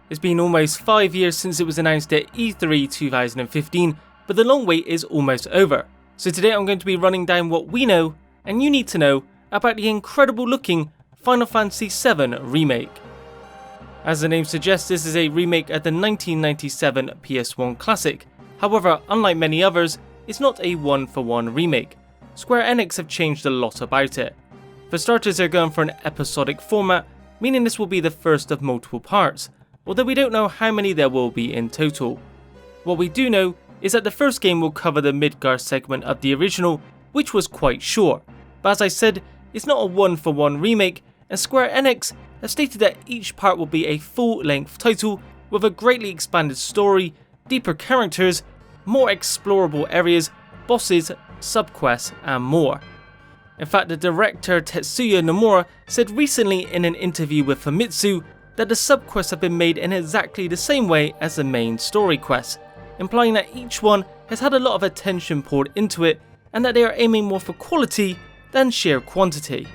It's been almost 5 years since it was announced at E3 2015, but the long wait is almost over. So today I'm going to be running down what we know and you need to know about the incredible looking Final Fantasy VII Remake. As the name suggests, this is a remake of the 1997 PS1 classic. However, unlike many others, it's not a one-for-one remake. Square Enix have changed a lot about it. For starters, they're going for an episodic format, meaning this will be the first of multiple parts, although we don't know how many there will be in total. What we do know is that the first game will cover the Midgar segment of the original, which was quite short, but as I said, it's not a one-for-one remake, and Square Enix have stated that each part will be a full-length title with a greatly expanded story, deeper characters, more explorable areas, bosses, subquests, and more. In fact, the director Tetsuya Nomura said recently in an interview with Famitsu that the subquests have been made in exactly the same way as the main story quests, implying that each one has had a lot of attention poured into it and that they are aiming more for quality than sheer quantity.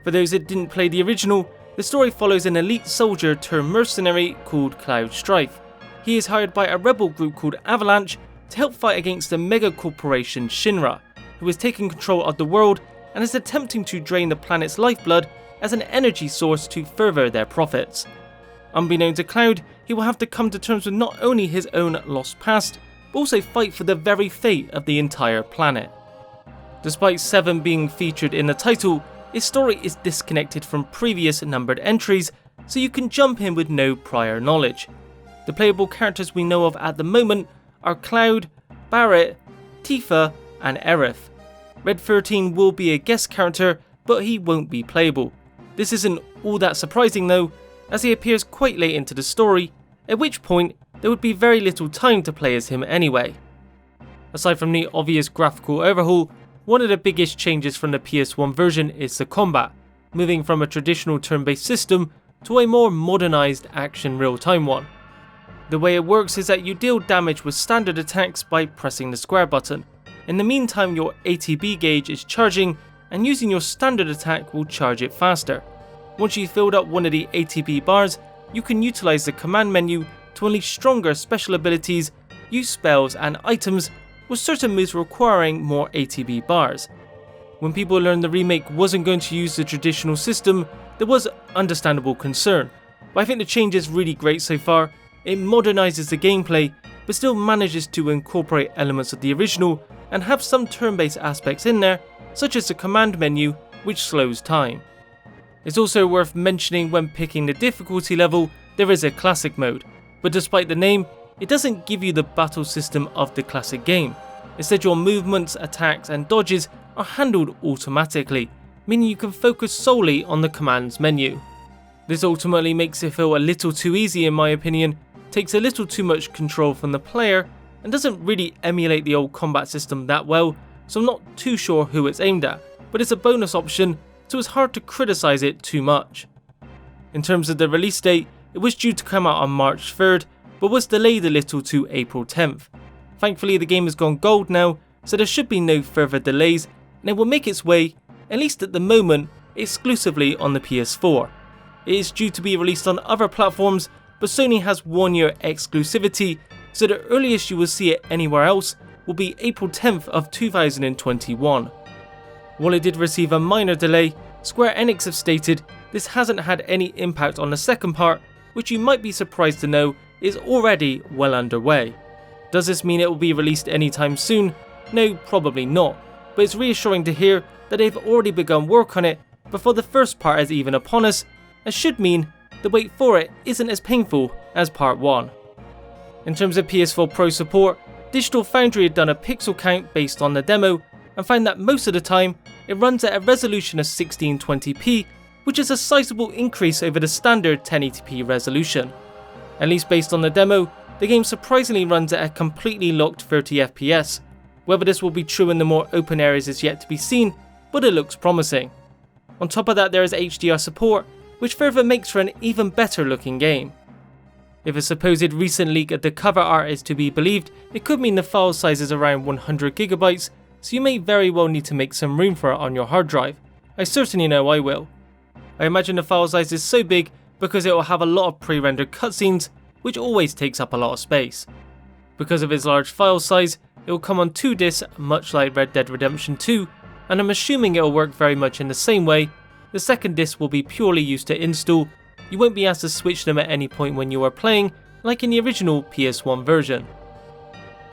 For those that didn't play the original, the story follows an elite soldier turned mercenary called Cloud Strife. He is hired by a rebel group called Avalanche to help fight against the mega corporation Shinra, who has taken control of the world and is attempting to drain the planet's lifeblood as an energy source to further their profits. Unbeknown to Cloud, he will have to come to terms with not only his own lost past, but also fight for the very fate of the entire planet. Despite 7 being featured in the title, its story is disconnected from previous numbered entries, so you can jump in with no prior knowledge. The playable characters we know of at the moment are Cloud, Barrett, Tifa, and Aerith. Red 13 will be a guest character, but he won't be playable. This isn't all that surprising though, as he appears quite late into the story, at which point there would be very little time to play as him anyway. Aside from the obvious graphical overhaul, one of the biggest changes from the PS1 version is the combat, moving from a traditional turn-based system to a more modernised action real-time one. The way it works is that you deal damage with standard attacks by pressing the square button. In the meantime, your ATB gauge is charging, and using your standard attack will charge it faster. Once you've filled up one of the ATB bars, you can utilise the command menu to unleash stronger special abilities, use spells and items, with certain moves requiring more ATB bars. When people learned the remake wasn't going to use the traditional system, there was understandable concern, but I think the change is really great so far. It modernises the gameplay, but still manages to incorporate elements of the original and have some turn-based aspects in there, such as the command menu, which slows time. It's also worth mentioning when picking the difficulty level, there is a classic mode, but despite the name, it doesn't give you the battle system of the classic game. Instead, your movements, attacks and dodges are handled automatically, meaning you can focus solely on the commands menu. This ultimately makes it feel a little too easy in my opinion, takes a little too much control from the player, and doesn't really emulate the old combat system that well, so I'm not too sure who it's aimed at, but it's a bonus option, so it's hard to criticise it too much. In terms of the release date, it was due to come out on March 3rd, but was delayed a little to April 10th. Thankfully the game has gone gold now, so there should be no further delays, and it will make its way, at least at the moment, exclusively on the PS4. It is due to be released on other platforms, but Sony has 1 year exclusivity, so the earliest you will see it anywhere else will be April 10th of 2021. While it did receive a minor delay, Square Enix have stated this hasn't had any impact on the second part, which you might be surprised to know is already well underway. Does this mean it will be released anytime soon? No, probably not, but it's reassuring to hear that they've already begun work on it before the first part is even upon us, and should mean the wait for it isn't as painful as part 1. In terms of PS4 Pro support, Digital Foundry had done a pixel count based on the demo and found that most of the time it runs at a resolution of 1620p, which is a sizable increase over the standard 1080p resolution. At least based on the demo, the game surprisingly runs at a completely locked 30 FPS. Whether this will be true in the more open areas is yet to be seen, but it looks promising. On top of that, there is HDR support, which further makes for an even better looking game. If a supposed recent leak of the cover art is to be believed, it could mean the file size is around 100GB, so you may very well need to make some room for it on your hard drive. I certainly know I will. I imagine the file size is so big because it will have a lot of pre-rendered cutscenes, which always takes up a lot of space. Because of its large file size, it will come on 2 discs much like Red Dead Redemption 2, and I'm assuming it will work very much in the same way. The second disc will be purely used to install. You won't be asked to switch them at any point when you are playing, like in the original PS1 version.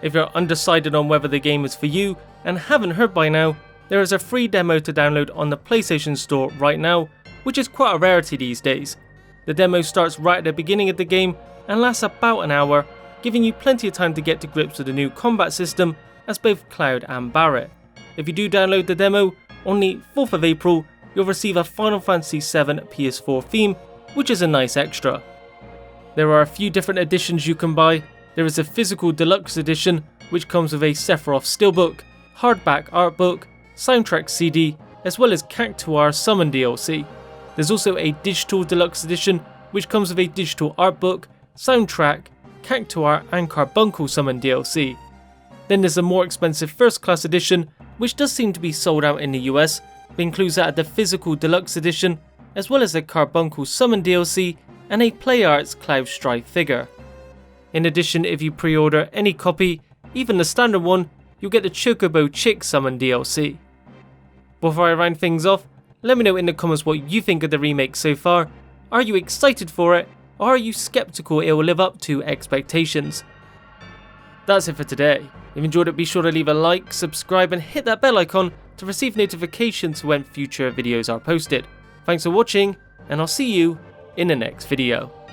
If you're undecided on whether the game is for you and haven't heard by now, there is a free demo to download on the PlayStation Store right now, which is quite a rarity these days. The demo starts right at the beginning of the game and lasts about an hour, giving you plenty of time to get to grips with the new combat system as both Cloud and Barrett. If you do download the demo, on the 4th of April, you'll receive a Final Fantasy VII PS4 theme, which is a nice extra. There are a few different editions you can buy. There is a physical deluxe edition, which comes with a Sephiroth steelbook, hardback art book, soundtrack CD, as well as Cactuar Summon DLC. There's also a digital deluxe edition, which comes with a digital art book, soundtrack, Cactuar and Carbuncle Summon DLC. Then there's a more expensive first class edition, which does seem to be sold out in the US, but includes that of the physical deluxe edition, as well as a Carbuncle Summon DLC and a PlayArts Cloud Strife figure. In addition, if you pre-order any copy, even the standard one, you'll get the Chocobo Chick Summon DLC. Before I round things off, let me know in the comments what you think of the remake so far. Are you excited for it, or are you skeptical it will live up to expectations? That's it for today. If you enjoyed it, be sure to leave a like, subscribe and hit that bell icon to receive notifications when future videos are posted. Thanks for watching, and I'll see you in the next video.